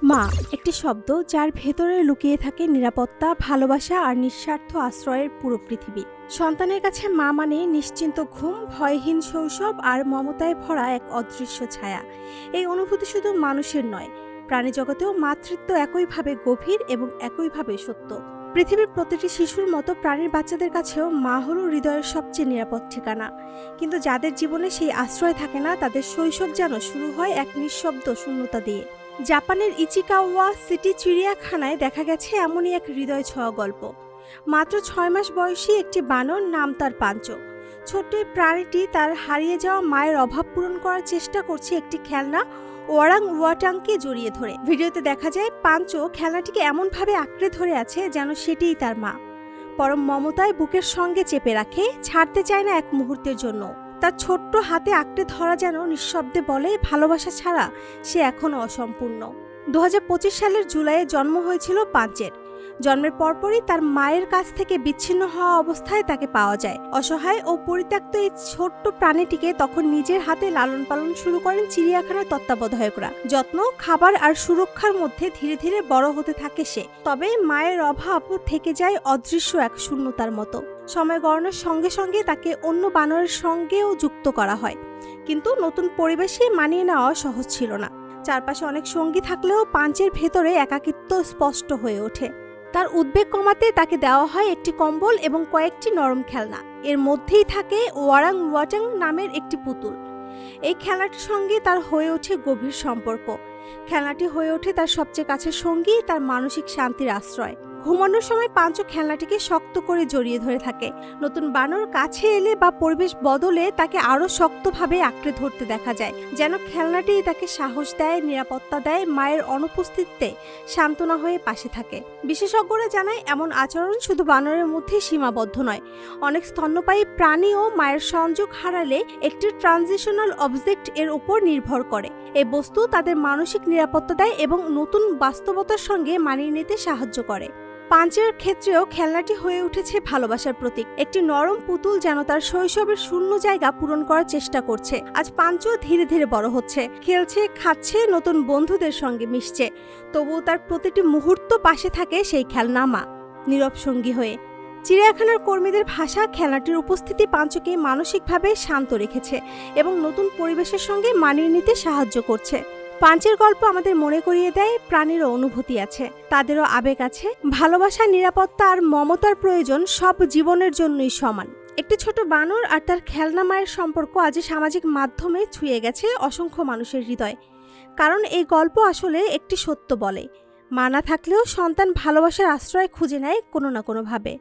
মা একটি শব্দ যার ভেতরে লুকিয়ে থাকে নিরাপত্তা, ভালোবাসা আর নিঃস্বার্থ আশ্রয়ের পুরো পৃথিবী। সন্তানের কাছে মা মানে নিশ্চিন্ত ঘুম, ভয়হীন শৈশব আর মমতায় ভরা এক অদৃশ্য ছায়া। এই অনুভূতি শুধু মানুষের নয়, প্রাণী জগতেও মাতৃত্ব একইভাবে গভীর এবং একইভাবে সত্য। পৃথিবীর প্রতিটি শিশুর মতো প্রাণীর বাচ্চাদের কাছেও মা হলো হৃদয়ের সবচেয়ে নিরাপদ ঠিকানা। কিন্তু যাদের জীবনে সেই আশ্রয় থাকে না, তাদের শৈশব যেন শুরু হয় এক নিঃশব্দ শূন্যতা দিয়ে। জাপানের ইচিকাওয়া সিটি চিড়িয়াখানায় দেখা গেছে এমনই এক হৃদয় ছোঁয়া গল্প। মাত্র 6 মাস বয়সী একটি বানর, নাম তার পাঞ্চো। ছোট্ট এই প্রাণীটি তার হারিয়ে যাওয়া মায়ের অভাব পূরণ করার চেষ্টা করছে একটি খেলনা ওয়ারাং ওয়াটাংকে জড়িয়ে ধরে। ভিডিওতে দেখা যায় পাঞ্চো খেলনাটিকে এমনভাবে আঁকড়ে ধরে আছে যেন সেটিই তার মা। পরম মমতায় বুকের সঙ্গে চেপে রাখে, ছাড়তে চায় না এক মুহূর্তের জন্য। তার ছোট্ট হাতে আঁকড়ে ধরা যেন নিঃশব্দে বলে, ভালোবাসা ছাড়া সে এখনও অসম্পূর্ণ। 2025 সালের জুলাইয়ে জন্ম হয়েছিল পাঞ্চের। জন্মের পরপরই তার মায়ের কাছ থেকে বিচ্ছিন্ন হওয়া অবস্থায় তাকে পাওয়া যায়। অসহায় ও পরিত্যক্ত এই ছোট্ট প্রাণীটিকে তখন নিজের হাতে লালন পালন শুরু করেন চিড়িয়াখানার তত্ত্বাবধায়করা। যত্ন, খাবার আর সুরক্ষার মধ্যে ধীরে ধীরে বড় হতে থাকে সে। তবে মায়ের অভাব থেকে যায় অদৃশ্য এক শূন্যতার মতো। সময় গড়ানোর সঙ্গে সঙ্গে তাকে অন্য বানরের সঙ্গেও যুক্ত করা হয়, কিন্তু নতুন পরিবেশে মানিয়ে নেওয়া সহজ ছিল না। চারপাশে অনেক সঙ্গী থাকলেও পাঞ্চের ভেতরে একাকিত্ব স্পষ্ট হয়ে ওঠে। তার উদ্বেগ কমাতে তাকে দেওয়া হয় একটি কম্বল এবং কয়েকটি নরম খেলনা। এর মধ্যেই থাকে ওয়ারাং ওয়াটাং নামের একটি পুতুল। এই খেলনাটির সঙ্গে তার হয়ে ওঠে গভীর সম্পর্ক। খেলনাটি হয়ে ওঠে তার সবচেয়ে কাছের সঙ্গী, তার মানসিক শান্তির আশ্রয়। ঘুমানোর সময় পাঞ্চো খেলনাটিকে শক্ত করে জড়িয়ে ধরে থাকে। নতুন বানর কাছে এলে বা পরিবেশ বদলে তাকে আরো শক্তভাবে আঁকড়ে ধরতে দেখা যায়, যেন খেলনাটি তাকে সাহস দেয়, নিরাপত্তা দেয়, মায়ের অনুপস্থিতিতে সান্ত্বনা হয়ে পাশে থাকে। বিশেষজ্ঞরা জানায় এমন আচরণ শুধু বানরের মধ্যে সীমাবদ্ধ নয়। অনেক স্তন্যপায়ী প্রাণীও মায়ের সংযোগ হারালে একটি ট্রানজিশনাল অবজেক্ট এর উপর নির্ভর করে। এই বস্তু তাদের মানসিক নিরাপত্তা দেয় এবং নতুন বাস্তবতার সঙ্গে মানিয়ে নিতে সাহায্য করে। পাঞ্চের ক্ষেত্রেও খেলনাটি হয়ে উঠেছে ভালোবাসার প্রতীক। একটি নরম পুতুল যেন তার শৈশবের শূন্য জায়গা পূরণ করার চেষ্টা করছে। আজ পাঞ্চো ধীরে ধীরে বড় হচ্ছে, খেলছে, খাচ্ছে, নতুন বন্ধুদের সঙ্গে মিশছে। তবুও তার প্রতিটি মুহূর্ত পাশে থাকে সেই খেলনা মা, নীরব সঙ্গী হয়ে। চিড়িয়াখানার কর্মীদের ভাষা, খেলনাটির উপস্থিতি পাঞ্চোকে মানসিকভাবে শান্ত রেখেছে এবং নতুন পরিবেশের সঙ্গে মানিয়ে নিতে সাহায্য করছে। পাঞ্চের গল্প আমাদের মনে করিয়ে দেয় প্রাণীরও অনুভূতি আছে, তাদেরও আবেগ আছে। ভালোবাসা, নিরাপত্তা আর মমতার প্রয়োজন সব জীবনের জন্যই সমান। একটি ছোট বানর আর তার খেলনা মায়ের সম্পর্ক আজ সামাজিক মাধ্যমে ছুঁয়ে গেছে অসংখ্য মানুষের হৃদয়। কারণ এই গল্প আসলে একটি সত্য বলে, মা না থাকলেও সন্তান ভালোবাসার আশ্রয় খুঁজে নেয় কোনো না কোনোভাবে।